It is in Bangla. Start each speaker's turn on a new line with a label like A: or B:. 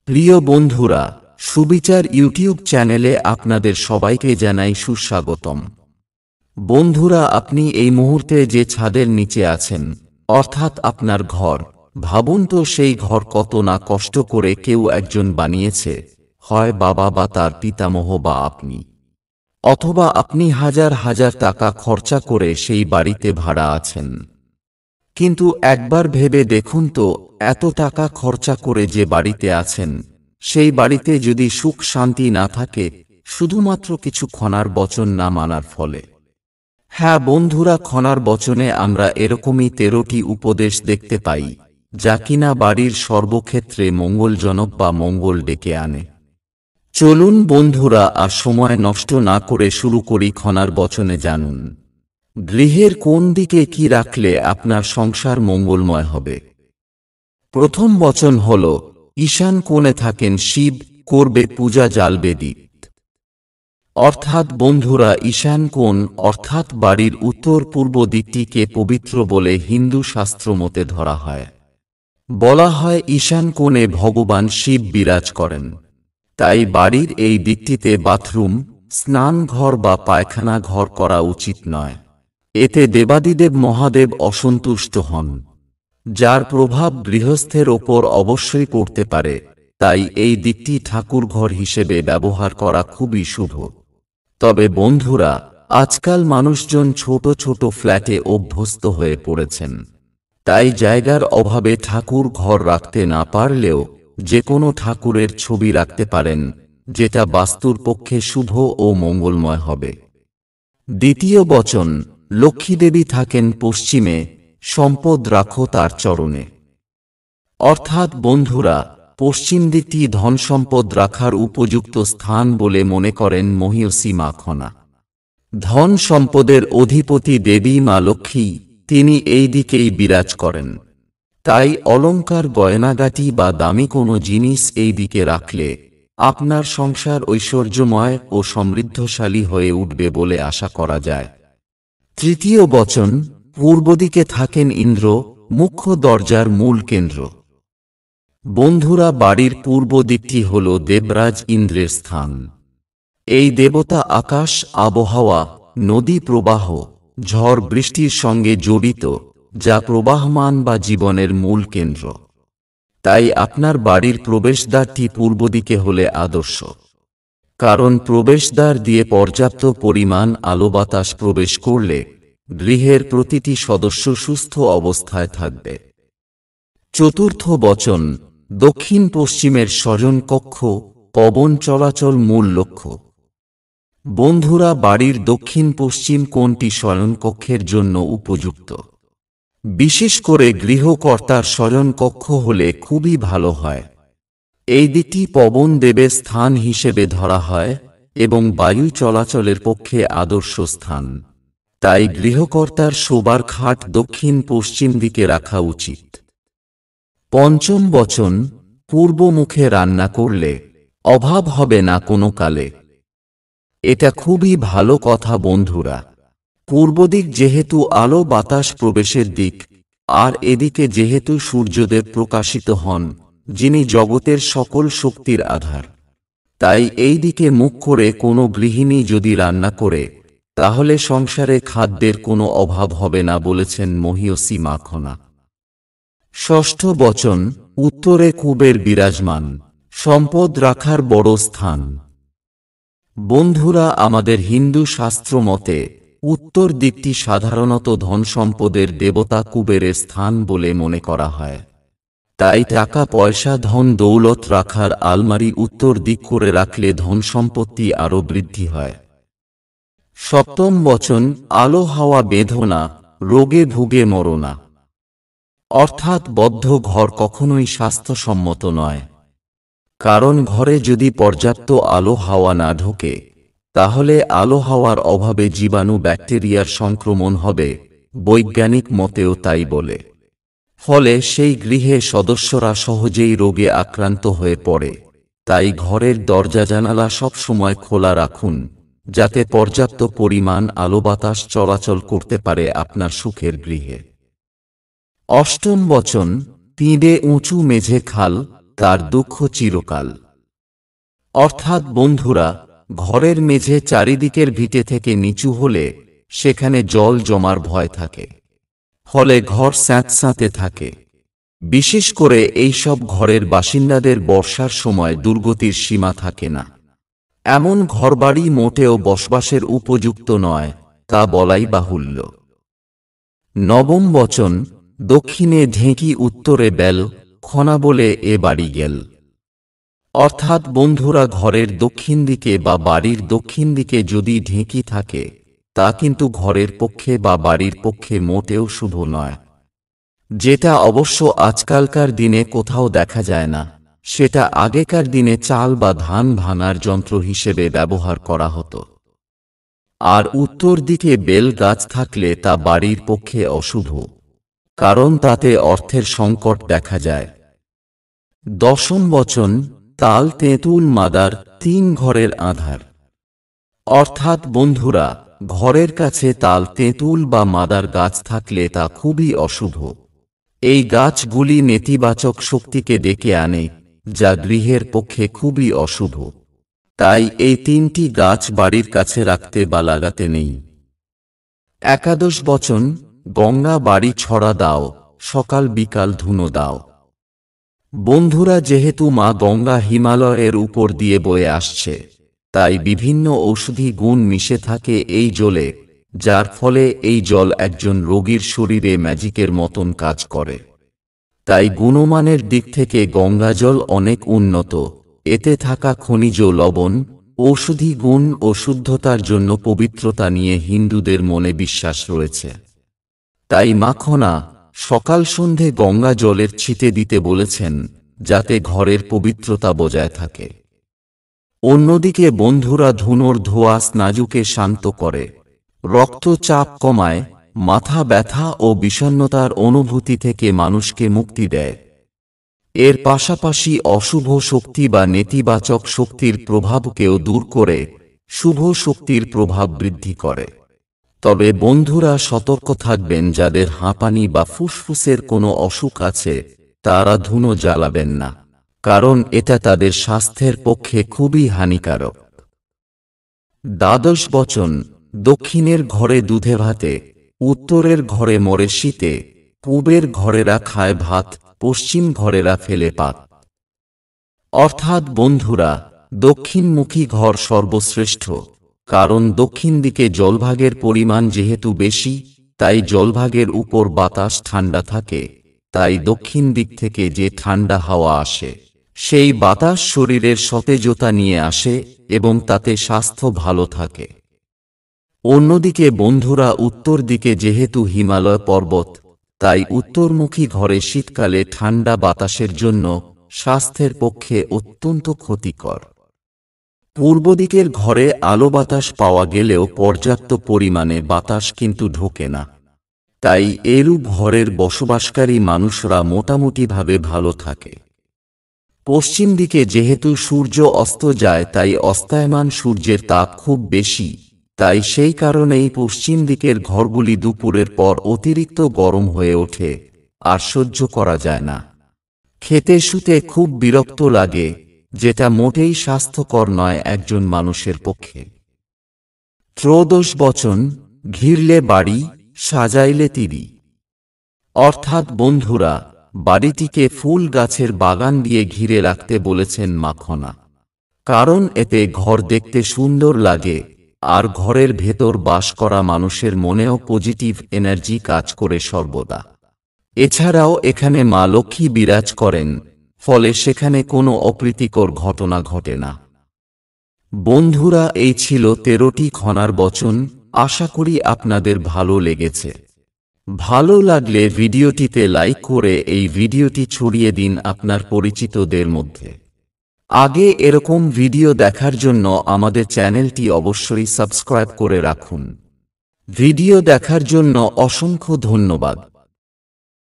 A: প্রিয় বন্ধুরা, সুবিচার ইউটিউব চ্যানেলে আপনাদের সবাইকে জানাই সুস্বাগতম। বন্ধুরা, আপনি এই মুহূর্তে যে ছাদের নিচে আছেন, অর্থাৎ আপনার ঘর, ভাবুন তো সেই ঘর কত না কষ্ট করে কেউ একজন বানিয়েছে, হয় বাবা বা তার পিতামহ বা আপনি, অথবা আপনি হাজার হাজার টাকা খরচা করে সেই বাড়িতে ভাড়া আছেন। কিন্তু একবার ভেবে দেখুন তো, এত টাকা খরচা করে যে বাড়িতে আছেন, সেই বাড়িতে যদি সুখ শান্তি না থাকে, শুধুমাত্র কিছু খনার বচন না মানার ফলে। হ্যাঁ বন্ধুরা, খনার বচনে আমরা এরকমই 13টি উপদেশ দেখতে পাই, যা কিনা বাড়ির সর্বক্ষেত্রে মঙ্গলজনক বা মঙ্গল ডেকে আনে। চলুন বন্ধুরা, আর সময় নষ্ট না করে শুরু করি খনার বচনে। জানুন, গৃহের কোন দিকে কি রাখলে আপনার সংসার মঙ্গলময় হবে। প্রথম বচন হল, ঈশান কোণে থাকেন শিব, করবে পূজা জ্বালবে দীপ। অর্থাৎ বন্ধুরা, ঈশান কোণ অর্থাৎ বাড়ির উত্তর পূর্ব দিকটিকে পবিত্র বলে হিন্দু শাস্ত্র মতে ধরা হয়। বলা হয় ঈশান কোণে ভগবান শিব বিরাজ করেন। তাই বাড়ির এই দিকটিতে বাথরুম, স্নান ঘর বা পায়খানা ঘর করা উচিত নয়। এতে দেবাদিদেব মহাদেব অসন্তুষ্ট হন, যার প্রভাব গৃহস্থের ওপর অবশ্যই পড়তে পারে। তাই এই দিকটি ঠাকুরঘর হিসেবে ব্যবহার করা খুবই শুভ। তবে বন্ধুরা, আজকাল মানুষজন ছোট ছোট ফ্ল্যাটে অভ্যস্ত হয়ে পড়েছেন। তাই জায়গার অভাবে ঠাকুর ঘর রাখতে না পারলেও যে কোনো ঠাকুরের ছবি রাখতে পারেন, যেটা বাস্তুর পক্ষে শুভ ও মঙ্গলময় হবে। দ্বিতীয় বচন, লক্ষ্মীদেবী থাকেন পশ্চিমে, সম্পদ রাখো তার চরণে। অর্থাৎ বন্ধুরা, পশ্চিম দিকটি ধন সম্পদ রাখার উপযুক্ত স্থান বলে মনে করেন মহিষী মা খনা। ধন সম্পদের অধিপতি দেবী মা লক্ষ্মী, তিনি এই দিকেই বিরাজ করেন। তাই অলংকার, গয়নাগাটি বা দামি কোনো জিনিস এই দিকে রাখলে আপনার সংসার ঐশ্বর্যময় ও সমৃদ্ধশালী হয়ে উঠবে বলে আশা করা যায়। তৃতীয় বচন, পূর্ব দিকে থাকেন ইন্দ্র, মুখ্য দরজার মূল কেন্দ্র। বন্ধুরা, বাড়ির পূর্ব দিকটি হল দেবরাজ ইন্দ্রের স্থান। এই দেবতা আকাশ, আবহাওয়া, নদী প্রবাহ, ঝড় বৃষ্টির সঙ্গে জড়িত, যা প্রবাহমান বা জীবনের মূল কেন্দ্র। তাই আপনার বাড়ির প্রবেশদ্বারটি পূর্ব দিকে হলে আদর্শ, কারণ প্রবেশদ্বার দিয়ে পর্যাপ্ত পরিমাণ আলো বাতাস প্রবেশ করলে গৃহের প্রতিটি সদস্য সুস্থ অবস্থায় থাকবে। চতুর্থ বচন, দক্ষিণ পশ্চিমের শয়ন কক্ষ, পবন চলাচল মূল লক্ষ্য। বন্ধুরা, বাড়ির দক্ষিণ পশ্চিম কোণটি শয়নকক্ষের জন্য উপযুক্ত। বিশেষ করে গৃহকর্তার শয়নকক্ষ হলে খুবই ভালো হয়। এই দিকটি পবন দেবের স্থান হিসেবে ধরা হয় এবং বায়ু চলাচলের পক্ষে আদর্শ স্থান। তাই গৃহকর্তার শোবার খাট দক্ষিণ পশ্চিম দিকে রাখা উচিত। পঞ্চম বচন, পূর্ব মুখে রান্না করলে অভাব হবে না কোনো কালে। এটা খুবই ভালো কথা বন্ধুরা। পূর্ব দিক যেহেতু আলো বাতাস প্রবেশের দিক, আর এদিকে যেহেতু সূর্যদেব প্রকাশিত হন, যিনি জগতের সকল শক্তির আধার, তাই এই দিকে মুখ করে কোনো গৃহিণী যদি রান্না করে, তাহলে সংসারে খাদ্যের কোনো অভাব হবে না বলেছেন মহিষী মা খনা। ষষ্ঠ বচন, উত্তরে কুবের বিরাজমান, সম্পদ রাখার বড় স্থান। বন্ধুরা, আমাদের হিন্দু শাস্ত্র মতে উত্তর দিকটি সাধারণত ধন সম্পদের দেবতা কুবেরের স্থান বলে মনে করা হয়। তাই টাকা পয়সা, ধন দৌলত রাখার আলমারি উত্তর দিক করে রাখলে ধন সম্পত্তি আরও বৃদ্ধি হয়। সপ্তম বচন, আলো হাওয়া বেঁধো না, রোগে ভুগে মরো না। অর্থাৎ বদ্ধ ঘর কখনোই স্বাস্থ্যসম্মত নয়। কারণ ঘরে যদি পর্যাপ্ত আলো হাওয়া না ঢোকে, তাহলে আলো হাওয়ার অভাবে জীবাণু ব্যাকটেরিয়ার সংক্রমণ হবে, বৈজ্ঞানিক মতেও তাই বলে। ফলে সেই গৃহে সদস্যরা সহজেই রোগে আক্রান্ত হয়ে পড়ে। তাই ঘরের দরজা জানালা সবসময় খোলা রাখুন, যাতে পর্যাপ্ত পরিমাণ আলো বাতাস চলাচল করতে পারে আপনার সুখের গৃহে। অষ্টম বচন, পিঁড়ে উঁচু মেঝে খাল, তার দুঃখ চিরকাল। অর্থাৎ বন্ধুরা, ঘরের মেঝে চারিদিকের ভিটে থেকে নিচু হলে সেখানে জল জমার ভয় থাকে, ফলে ঘর স্যাঁতস্যাঁতে থাকে। বিশেষ করে এই সব ঘরের বাসিন্দাদের বর্ষার সময় দুর্গতির সীমা থাকে না। এমন ঘরবাড়ি মোটেও বসবাসের উপযুক্ত নয়, তা বলাই বাহুল্য। নবম বচন, দক্ষিণে ঢেঁকি উত্তরে বেল, খনা বলে এ বাড়ি গেল। অর্থাৎ বন্ধুরা, ঘরের দক্ষিণ দিকে বা বাড়ির দক্ষিণ দিকে যদি ঢেঁকি থাকে, তা কিন্তু ঘরের পক্ষে বা বাড়ির পক্ষে মোটেও শুভ নয়। যেটা অবশ্য আজকালকার দিনে কোথাও দেখা যায় না, সেটা আগেকার দিনে চাল বা ধান ভাঙার যন্ত্র হিসেবে ব্যবহার করা হতো। আর উত্তর দিকে বেল গাছ থাকলে তা বাড়ির পক্ষে অশুভ, কারণ তাতে অর্থের সংকট দেখা যায়। দশম বচন, তাল তেঁতুল মাদার, তিন ঘরের আঁধার। অর্থাৎ বন্ধুরা, ঘরের কাছে তাল তেঁতুল বা মাদার গাছ থাকলে তা খুবই অশুভ। এই গাছগুলি নেতিবাচক শক্তিকে ডেকে আনে, যা গৃহের পক্ষে খুবই অশুভ। তাই এই তিনটি গাছ বাড়ির কাছে রাখতে বা লাগাতে নেই। একাদশ বচন, গঙ্গা বাড়ি ছড়া দাও, সকাল বিকাল ধুনো দাও। বন্ধুরা, যেহেতু মা গঙ্গা হিমালয়ের উপর দিয়ে বয়ে আসছে, তাই বিভিন্ন ঔষধি গুণ মিশে থাকে এই জলে, যার ফলে এই জল একজন রোগীর শরীরে ম্যাজিকের মতন কাজ করে। তাই গুণমানের দিক থেকে গঙ্গাজল অনেক উন্নত। এতে থাকা খনিজ লবণ, ঔষধি গুণ ও শুদ্ধতার জন্য পবিত্রতা নিয়ে হিন্দুদের মনে বিশ্বাস রয়েছে। তাই মাখনা সকাল সন্ধে গঙ্গা জলের ছিটে দিতে বলেছেন, যাতে ঘরের পবিত্রতা বজায় থাকে। অন্যদিকে বন্ধুরা, ধুনোর ধোঁয়া স্নায়ুকে শান্ত করে, রক্তচাপ কমায়, মাথা ব্যথা ও বিষণ্ণতার অনুভূতি থেকে মানুষকে মুক্তি দেয়। এর পাশাপাশি অশুভ শক্তি বা নেতিবাচক শক্তির প্রভাবকেও দূর করে শুভ শক্তির প্রভাব বৃদ্ধি করে। তবে বন্ধুরা, সতর্ক থাকবেন, যাদের হাঁপানি বা ফুসফুসের কোনো অসুখ আছে তারা ধুনো জ্বালাবেন না, কারণ এটা তাদের স্বাস্থ্যের পক্ষে খুবই হানিকারক। দ্বাদশ বচন, দক্ষিণের ঘরে দুধে ভাতে, উত্তরের ঘরে মরে শীতে, পূবের ঘরেরা খায় ভাত, পশ্চিম ঘরেরা ফেলে পাত। অর্থাৎ বন্ধুরা, দক্ষিণমুখী ঘর সর্বশ্রেষ্ঠ, কারণ দক্ষিণ দিকে জলভাগের পরিমাণ যেহেতু বেশি, তাই জলভাগের উপর বাতাস ঠান্ডা থাকে। তাই দক্ষিণ দিক থেকে যে ঠান্ডা হাওয়া আসে, সেই বাতাস শরীরের সতেজতা নিয়ে আসে এবং তাতে স্বাস্থ্য ভালো থাকে। অন্যদিকে বন্ধুরা, উত্তর দিকে যেহেতু হিমালয় পর্বত, তাই উত্তরমুখী ঘরে শীতকালে ঠান্ডা বাতাসের জন্য স্বাস্থ্যের পক্ষে অত্যন্ত ক্ষতিকর। পূর্ব দিকের ঘরে আলো বাতাস পাওয়া গেলেও পর্যাপ্ত পরিমাণে বাতাস কিন্তু ঢোকে না। তাই এরূপ ঘরের বসবাসকারী মানুষরা মোটামুটিভাবে ভালো থাকে। পশ্চিম দিকে যেহেতু সূর্য অস্ত যায়, তাই অস্তায়মান সূর্যের তাপ খুব বেশি, তাই সেই কারণেই পশ্চিম দিকের ঘরগুলি দুপুরের পর অতিরিক্ত গরম হয়ে ওঠে, আর সহ্য করা যায় না। খেতে শুতে খুব বিরক্ত লাগে, যেটা মোটেই স্বাস্থ্যকর নয় একজন মানুষের পক্ষে। ত্রয়োদশ বচন, ঘিরলে বাড়ি, সাজাইলে তিরি। অর্থাৎ বন্ধুরা, বাড়িটিকে ফুল গাছের বাগান দিয়ে ঘিরে রাখতে বলেছেন মাখনা, কারণ এতে ঘর দেখতে সুন্দর লাগে, আর ঘরের ভেতর বাস করা মানুষের মনেও পজিটিভ এনার্জি কাজ করে সর্বদা। এছাড়াও এখানে মা লক্ষ্মী বিরাজ করেন, ফলে সেখানে কোনো অপ্রীতিকর ঘটনা ঘটে না। বন্ধুরা, এই ছিল 13টি খনার বচন। আশা করি আপনাদের ভালো লেগেছে। ভালো লাগলে ভিডিওটিতে লাইক করে এই ভিডিওটি ছড়িয়ে দিন আপনার পরিচিতদের মধ্যে। আগে এরকম ভিডিও দেখার জন্য আমাদের চ্যানেলটি অবশ্যই সাবস্ক্রাইব করে রাখুন। ভিডিও দেখার জন্য অসংখ্য ধন্যবাদ।